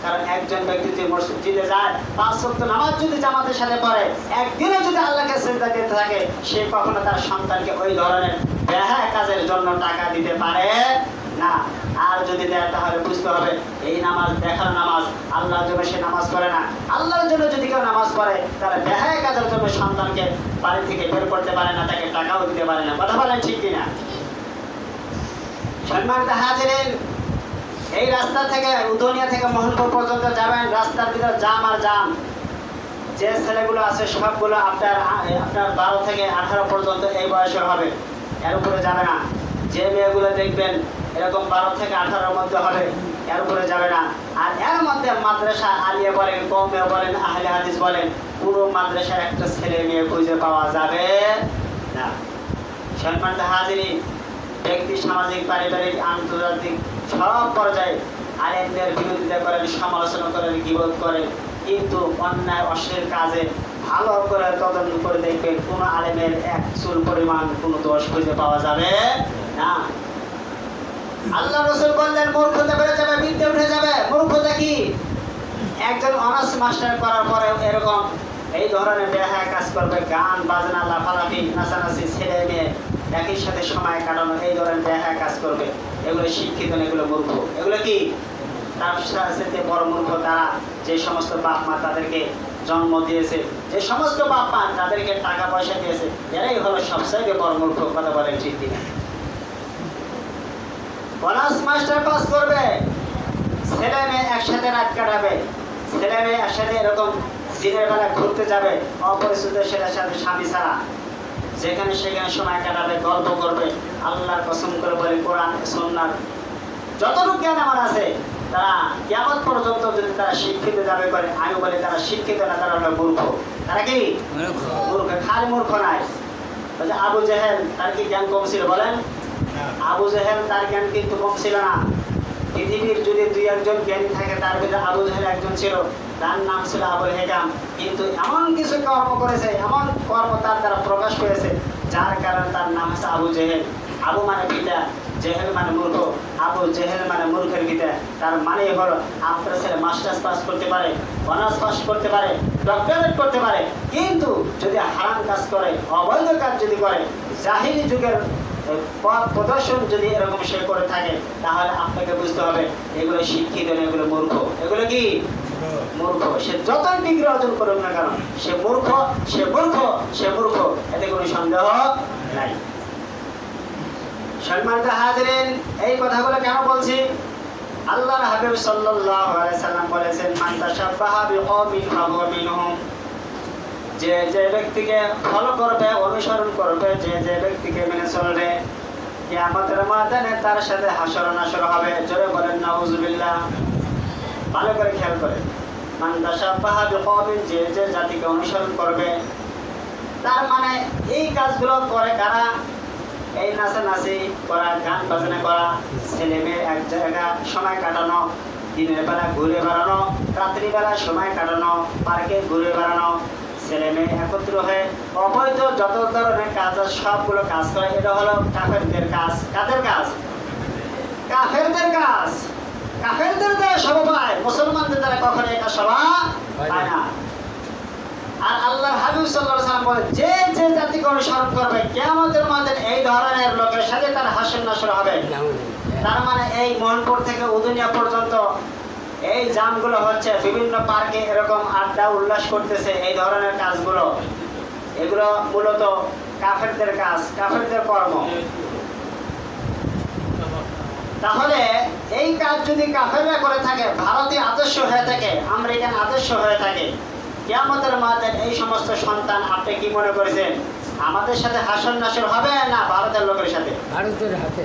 কারণ একজন ব্যক্তি যদি মসজিদে যায় 5 ওয়াক্ত নামাজ যদি জামাতের সাথে পড়ে, একদিনও যদি আল্লাহকে সিজদা দিতে থাকে, সে কখনো তার সন্তানকে ওই ধরনের বেহায়া কাজের জন্য টাকা দিতে পারে না। আর যদি দেয় তাহলে বুঝতে হবে এই নামাজ দেখার নামাজ, আল্লাহর জন্য সে নামাজ পড়ে না। আল্লাহর জন্য যদি কেউ নামাজ পড়ে তাহলে বেহায়া কাজের জন্য সন্তানকে বাড়ি থেকে বের করতে পারে না, তাকে টাকাও দিতে পারে না। কথা বলেন ঠিক কিনা? সম্মানিত হাজিরিন, এই রাস্তা থেকে উদনিয়া থেকে মোহনপুর পর্যন্ত যাবেন, রাস্তার ভিতর জাম আর জাম। যে ছেলেগুলো আছে সবগুলো আপনার 12 থেকে 18 পর্যন্ত এই বয়সের হবে, এর উপরে যাবে না। যে মেয়েগুলো দেখবেন এরকম 12 থেকে 18-র মধ্যে হবে, এর উপরে যাবে না। আর এর মধ্যে মাদ্রাসা আলিয়া বলেন, কওমে বলেন, আহলে হাদিস বলেন, পুরো মাদ্রাসার একটা ছেলে মেয়ে খুঁজে পাওয়া যাবে না। সম্মানিত হাজিরিন, ব্যক্তি সামাজিক, পারিবারিক, আন্তর্জাতিক সব পর্যায়ে আলেমদের বিরোধিতা করেন, সমালোচনা করেন, গীবত করেন, কিন্তু অন্যায় অশ্লীল কাজে ভালো করে তদন্ত করে দেখবে কোন আলেমের এক চুল পরিমাণ কোনো দোষ খুঁজে পাওয়া যাবে না। আল্লাহ রাসূল বললেন মূর্খতা বেড়ে যাবে, বিদ্যা উঠে যাবে। মূর্খতা কি? একজন অনার্স মাস্টার করার পরে এরকম এই ধরনের বেহায়া কাজ করবে, গান বাজনা, লাফালাফি, নাচানাচি, ছেলে মেয়ে একই সাথে সময় কাটানো, এই ধরনের বেহায়া কাজ করবে। এগুলো শিক্ষিত না, এগুলো মূর্খ। এগুলো কি? তার সাথে বড় মূর্খ তারা যে সমস্ত বাপ মা তাদেরকে জন্ম দিয়েছে, যে সমস্ত বাপ মা তাদেরকে টাকা পয়সা দিয়েছে, এরাই হলো সবচেয়ে বড় মূর্খ। কথা বলেন ঠিক কিনা? অনার্স মাস্টার পাস করবে, ছেলে মেয়ে একসাথে রাত কাটাবে, ছেলে মেয়ে একসাথে এরকম দিনের বেলা ঘুরতে যাবে, অপরিচিত ছেলের সাথে স্বামী ছাড়া, যেখানে সেখানে সময় কাটাবে, গল্প করবে। আল্লাহর কসম করে বলে কোরআন সুন্নাহর যতটুকু জ্ঞান আমার আছে, তারা কিয়ামত পর্যন্ত যদি তারা শিক্ষিত যাবে করে, আমি বলি তারা শিক্ষিত না, তারা হলো মূর্খ। তারা কি মূর্খ? খালি মূর্খ নাই। আবু জেহেল, তার কি জ্ঞান কম ছিল বলেন? আবু জেহেল তার জ্ঞান কিন্তু কম ছিল না। পৃথিবীর যদি 2-1 জ্ঞানী থাকে তার ভিতরে আবু জেহেল একজন ছিল, তার নাম ছিল আবুল হেকাম। কিন্তু এমন কিছু কর্ম করেছে, এমন কর্ম তার দ্বারা প্রকাশ পেয়েছে, যার কারণে তার নাম হচ্ছে আবু জেহেল। আবু মানে পিতা, জেহেল মানে মূর্খ। আবু জেহেল মানে মূর্খের পিতা। তার মানে হলো আপনার ছেলে মাস্টার্স পাস করতে পারে, অনার্স পাস করতে পারে, ডক্টরেট করতে পারে, কিন্তু যদি হারাম কাজ করে, অবৈধ কাজ যদি করে, জাহিলি যুগের পথ প্রদর্শন যদি এরকম সে করে থাকে, তাহলে আপনাকে বুঝতে হবে এগুলো শিক্ষিত না, এগুলো মূর্খ। এগুলো কি? মূর্খ। সে যতই ডিগ্রি অর্জন করুক না কেন, সে মূর্খ, সে মূর্খ, সে মূর্খ, এতে কোনো সন্দেহ নাই। সম্মানিত হাজিরিন, এই কথাগুলো কেন বলছি? আল্লাহর হাবিব সাল্লাল্লাহু আলাইহি সাল্লাম বলেছেন, মান তাশাব্বাহা বিকওমিন ফাহুয়া মিনহুম। যে যে ব্যক্তিকে ফলো করবে, অনুসরণ করবে, যে যে ব্যক্তিকে মেনে চলবে, কিয়ামতের ময়দানে তার সাথে হাসর নাসর হবে। জোরে বলেন নাউজুবিল্লাহ। ভালো করে খেয়াল করেন, মান তাশাব্বাহা বিকওমিন, যে যে জাতিকে অনুসরণ করবে, তার মানে এই কাজগুলো করে কারা? এই নাচানাচি করা, গান বাজনা করা, ছেলে মেয়ে এক জায়গায় সময় কাটানো, দিনের বেলা ঘুরে বেড়ানো, রাত্রিবেলা সময় কাটানো, পার্কে ঘুরে বেড়ানো, ছেলে মেয়ে একত্র হয়ে অবৈধ যত ধরনের কাজ সবগুলো কাজ করে। এটা হলো কাফেরদের কাজ। কাদের কাজ? কাফেরদের কাজ। কাফেরদের দ্বারা সভা পায়, মুসলমানদের দ্বারা কখনো এটা সভা পায় না। আর আল্লাহর হাবিব সাল্লাল্লাহু আলাইহি ওয়াসাল্লাম বলেন, যে যে জাতিকে অনুসরণ করবে, কিয়ামতের ময়দানে এই ধরনের লোকের সাথে তার হাসর নাসর হবে। তার মানে এই মোহনপুর থেকে উদুনিয়া পর্যন্ত এই জামগুলো হচ্ছে, বিভিন্ন পার্কে এরকম আড্ডা উল্লাস করতেছে, এই ধরনের কাজগুলো, এগুলো মূলত কাফেরদের কাজ, কাফেরদের কর্ম। তাহলে এই কাজ যদি কাফেররা করে থাকে, ভারতীয় আদর্শ হয়ে থাকে, আমেরিকান আদর্শ হয়ে থাকে, কিয়ামতের মাঠে এই সমস্ত সন্তান আপনি কি মনে করেছেন আমাদের সাথে হাসর নাসর হবে না ভারতের লোকের সাথে? ভারতের হাতে।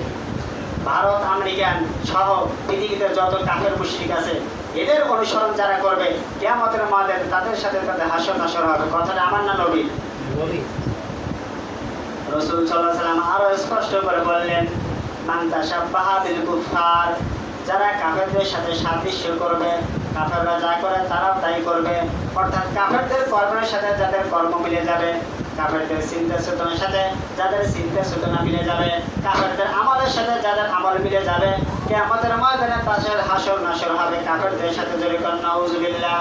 ভারত, আমেরিকান সহ পৃথিবীতে যত কাফের মুশরিক আছে, এদের অনুসরণ যারা করবে, কিয়ামতের মাঠে তাদের সাথে তাদের হাসর নাসর হবে। কথাটা আমার না নবী? রাসূল সাল্লাল্লাহু আলাইহি ওয়াসাল্লাম আরো স্পষ্ট করে বললেন, মান তাশাব্বাহা বিল কুফার, যারা কাফেরদের সাথে সাদৃশ্য করবে, কাফেররা যা করে তারাও তাই করবে। অর্থাৎ কাফেরদের কর্মের সাথে যাদের কর্ম মিলে যাবে, কাফেরদের চিন্তা চেতনার সাথে যাদের চিন্তা চেতনা মিলে যাবে, কাফেরদের আমলের সাথে যাদের আমল মিলে যাবে, কিয়ামতের ময়দানে তাদের হাসর নাসর হবে কাফেরদের সাথে। জোরে কর নাউজুবিল্লাহ।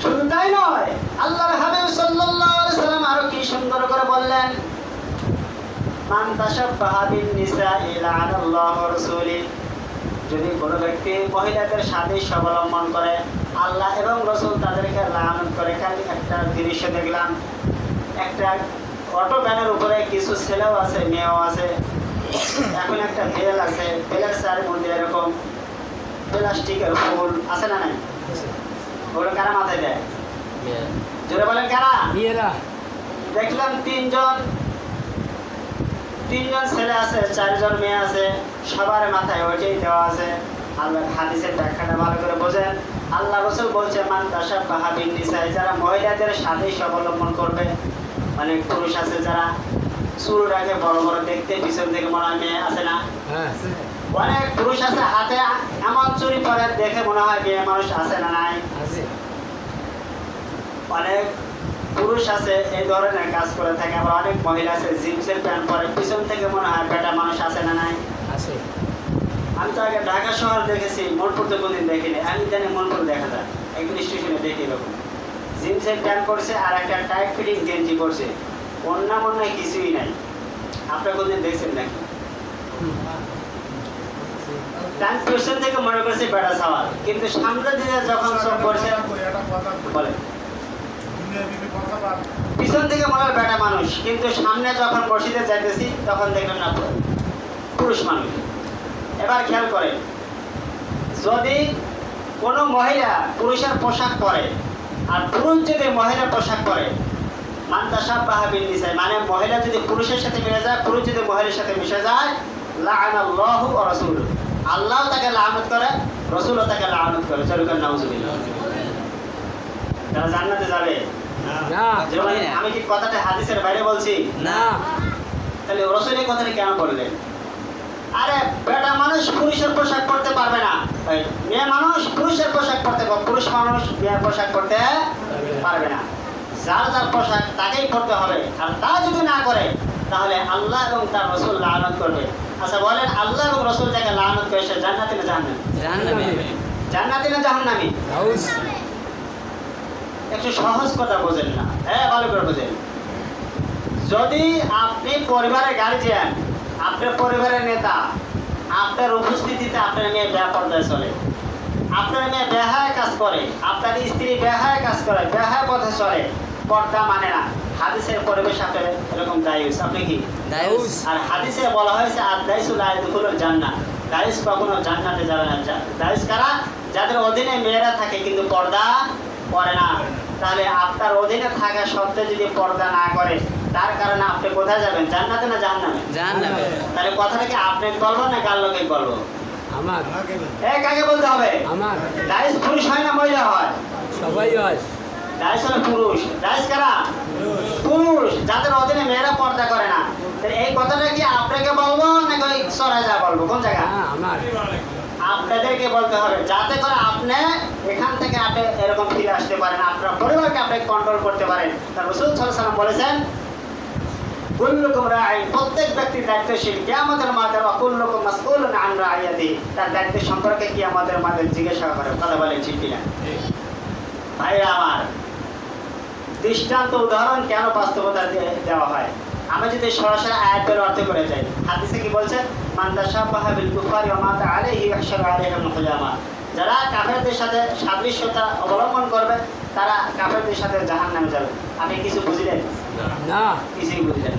শুধু তাই নয়, আল্লাহর হাবিব সাল্লাল্লাহু আলাইহি সাল্লাম আরো কি সুন্দর করে বললেন, মান তাশাব্বাহা বিন নিসাই লা'নাল্লাহু ওয়া রাসূলিহি, যদি কোনো ব্যক্তি মহিলাদের সাদৃশ্য অবলম্বন করে আল্লাহ এবং রাসূল তাদেরকে লানত করে। খালি একটা দৃশ্য দেখলাম, একটা অটো ভ্যানের উপরে কিছু ছেলেও আছে মেয়েও আছে, এখন একটা ভেল আছে, ভেলের চারিমধ্যে এরকম প্লাস্টিকের ফুল আছে না নাই, ওগুলো কারা মাথায় দেয়? জোরে বলেন কারা? দেখলাম তিনজন ছেলে আছে, 4 জন মেয়ে আছে, সবার মাথায় ওইটাই দেওয়া আছে। আল্লাহ হাদিসের ব্যাখ্যাটা ভালো করে বোঝেন। আল্লাহ রাসূল বলছে মান তাশাব্বাহা বিন নিসাই, যারা মহিলাদের সাদৃশ্য অবলম্বন করবে। অনেক পুরুষ আছে যারা চুল রাখে বড় বড়, দেখতে পিছন থেকে মনে হয় মেয়ে, আছে না? অনেক পুরুষ আছে হাতে এমন চুরি পরে দেখে মনে হয় মেয়ে মানুষ, আছে না নাই? অনেক পুরুষ আছে এই ধরনের কাজ করে থাকে। আবার অনেক মহিলা আছে জিন্সের প্যান্ট পরে পিছন থেকে মনে হয় বেটা মানুষ, আছে না নাই? আমি তো আগে ঢাকা শহর দেখেছি, মনপুর তো কোনদিন দেখিনি। আমি জানি মনপুর দেখা যায়, একদিন স্টেশনে দেখি এরকম জিন্সের প্যান্ট পরছে আর একটা টাইট ফিটিং গেঞ্জি পরছে, অন্য কিছুই নাই। আপনারা কোনদিন দেখছেন নাকি? প্যান্ট পিছন থেকে মনে করছে বেটা সাওয়াল, কিন্তু সামনে দিয়ে যখন সব করছে বলে পিছন থেকে মনে হয় বেটা মানুষ, কিন্তু সামনে যখন মসজিদে যাইতেছি তখন দেখলাম না পুরুষ মানুষ। এবার খেয়াল করেন, যদি কোনো মহিলা পুরুষের পোশাক পরে আর পুরুষ যদি মহিলার পোশাক পরে, মান তাশাব্বাহা বিন নিসাই, মানে মহিলা যদি পুরুষের সাথে মিলে যায়, পুরুষ যদি মহিলার সাথে মিশে যায়, লা'নাল্লাহু ওয়া রাসূলুহু, আল্লাহ তাকে লানত করে, রাসূলও তাকে লানত করে। চলুন নাউজুবিল্লাহ। তারা জান্নাতে যাবে না? আমি কি কথাটা হাদিসের বাইরে বলছি? না। তাহলে রাসূল এই কথাটা কেন বললেন? আরে বেটা মানুষ পুরুষের পোশাক পরতে পারবে না, মেয়ে মানুষ পুরুষের পোশাক পরতে পারবে, পুরুষ মানুষ মেয়ের পোশাক পরতে পারবে না। যার যার পোশাক তাকেই পরতে হবে, আর তা যদি না করে তাহলে আল্লাহ এবং তার রাসূল লানত করবে। আচ্ছা বলেন, আল্লাহ এবং রাসূল যাকে লানত করে সে জান্নাতি না জাহান্নামী? জান্নাতি না জাহান্নামী? একটু সহজ কথা বোঝেন না, হ্যাঁ ভালো করে বোঝেন। যদি আপনি পরিবারের গার্জিয়ান, আপনার পরিবারের নেতা, আপনার উপস্থিতিতে আপনার মেয়ে বেপরদায় চলে, আপনার মেয়ে বেহায় কাজ করে, আপনার স্ত্রী বেহায় কাজ করে, বেহায় পথে চলে, পর্দা মানে না, হাদিসের পরিবেশ আপনার এরকম দায়ুস, আপনি কি দায়ুস? আর হাদিসে বলা হয়েছে আর দায়ুস লা ইয়াদখুলুল জান্নাহ, দায়ুস কখনো জান্নাতে যাবে না। দায়ুস কারা? যাদের অধীনে মেয়েরা থাকে কিন্তু পর্দা করে না। তাহলে আপনার অধীনে থাকা সত্ত্বেও যদি পর্দা না করে, তার কারণে আপনি কোথায় যাবেন? জান্নাতে না জাহান্নামে? জাহান্নামে। তাহলে কথাটা কি আপনি বলবো না কার লোকে বলবো? আমার। কাকে বলতে হবে? আমার। দায়ুস পুরুষ হয় না মহিলা হয়? সবাই হয়। দায়ুস হলো পুরুষ। দায়ুস কারা? পুরুষ, যাদের অধীনে মেয়েরা পর্দা করে না। এই কথাটা কি আপনাকে বলবো নাকি ওই সরাজা বলবো? কোন জায়গা? আমার। আপনাদেরকে বলতে হবে, যাতে করে আপনি এখান থেকে আপনি এরকম ফিরে আসতে পারেন, আপনার পরিবারকে আপনি কন্ট্রোল করতে পারেন। তার রাসূল সাল্লাল্লাহু আলাইহি ওয়াসাল্লাম বলেছেন, কুল্লুকুম রাঈন, প্রত্যেক ব্যক্তি দায়িত্বশীল, কিয়ামতের মাঠে কুল্লুকুম মাসউলুন আন রাইয়াতি, তার দায়িত্ব সম্পর্কে কিয়ামতের মাঠে জিজ্ঞাসা করে। কথা বলেন ঠিক কিনা? ভাইরা আমার, দৃষ্টান্ত উদাহরণ কেন বাস্তবতা দেওয়া হয়? আমি যদি সরাসরি আয়াতের অর্থ করে যাই, হাদিসে কি বলছে? মান তাশাব্বাহা বিল কুফারি ওয়া মাতা আলাইহি ইয়াহশারু আলাইহিল কিয়ামা, যারা কাফেরদের সাথে সাদৃশ্যতা অবলম্বন করবে তারা কাফেরদের সাথে জাহান্নামে যাবে। আপনি কিছু বুঝলেন না? কিছুই বুঝলেন।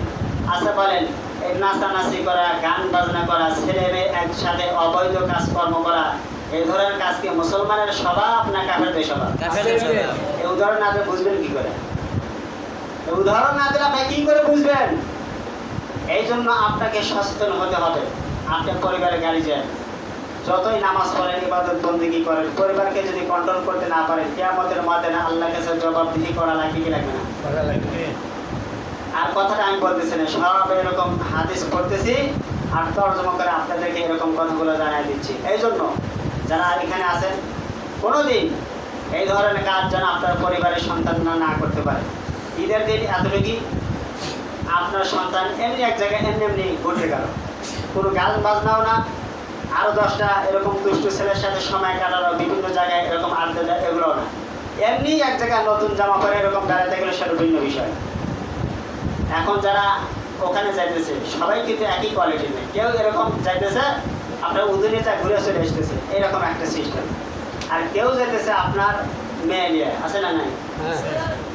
আচ্ছা বলেন, এই নাচানাচি করা, গান বাজনা করা, ছেলে মেয়ে একসাথে অবৈধ কাজকর্ম করা, এই ধরনের কাজ কি মুসলমানের স্বভাব না কাফেরদের স্বভাব? এই উদাহরণ না দিলে বুঝবেন কি করে? এই উদাহরণ না দিলে আপনি কি করে বুঝবেন? এই জন্য আপনাকে সচেতন হতে হবে। আপনার পরিবারের গার্জিয়ান, যতই নামাজ পড়েন, ইবাদত বন্দেগী করেন, পরিবারকে যদি কন্ট্রোল করতে না পারেন, কিয়ামতের ময়দানে আল্লাহর কাছে জবাবদিহি করা লাগবে কি লাগবে না? আর কথাটা আমি বলতেছি না, সব এরকম হাদিস পড়তেছি আর তর্জমা করে আপনাদেরকে এরকম কথাগুলো জানাই দিচ্ছি। এই জন্য যারা এখানে আছেন, কোনোদিন এই ধরনের কাজ যেন আপনার পরিবারের সন্তানরা না করতে পারে। ঈদের দিন এতটুকু আপনার সন্তান এমনি এক জায়গায় এমনি ঘুরতে গেল, কোনো গান বাজনাও না, আরো 10টা এরকম দুষ্টু ছেলের সাথে সময় কাটানো, বিভিন্ন জায়গায় এরকম আড্ডা দেয়, এগুলো না। এমনি এক জায়গায় নতুন জামা পরে এরকম বেড়াতে গেলে সেটা ভিন্ন বিষয়। এখন যারা ওখানে যাইতেছে সবাই কিন্তু একই কোয়ালিটি নেই, কেউ এরকম যাইতেছে আপনার উদুনিটা ঘুরে চলে আসতেছে, এরকম একটা সিস্টেম। আর কেউ যাইতেছে আপনার মেয়ে নিয়ে, আছে না নাই?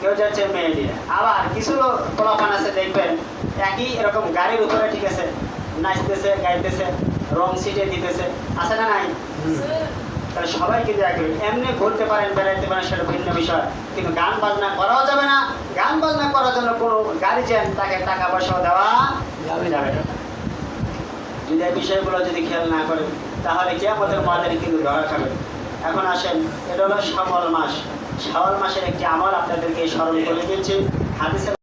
কেউ যাচ্ছে মেয়ে নিয়ে। আবার কিছু পোলাপান আছে দেখবেন একই এরকম গাড়ির উপরে, ঠিক আছে, নাচতেছে, গাইতেছে, রং সিটে দিতেছে, আছে না নাই? তাহলে সবাই কিন্তু একই। এমনি ঘুরতে পারেন, বেড়াইতে পারেন, সেটা ভিন্ন বিষয়, কিন্তু গান বাজনা করাও যাবে না। গান বাজনা করার জন্য কোনো গার্জিয়ান তাকে টাকা পয়সাও দেওয়া যাবে না। যদি এই বিষয়গুলো যদি খেয়াল না করেন তাহলে কিয়ামতের মাঠে কিন্তু ধরা খাবে। এখন আসেন, এটা হলো শাওয়াল মাস। শাওয়াল মাসের একটি আমল আপনাদেরকে স্মরণ করে দিচ্ছি। হাদিসে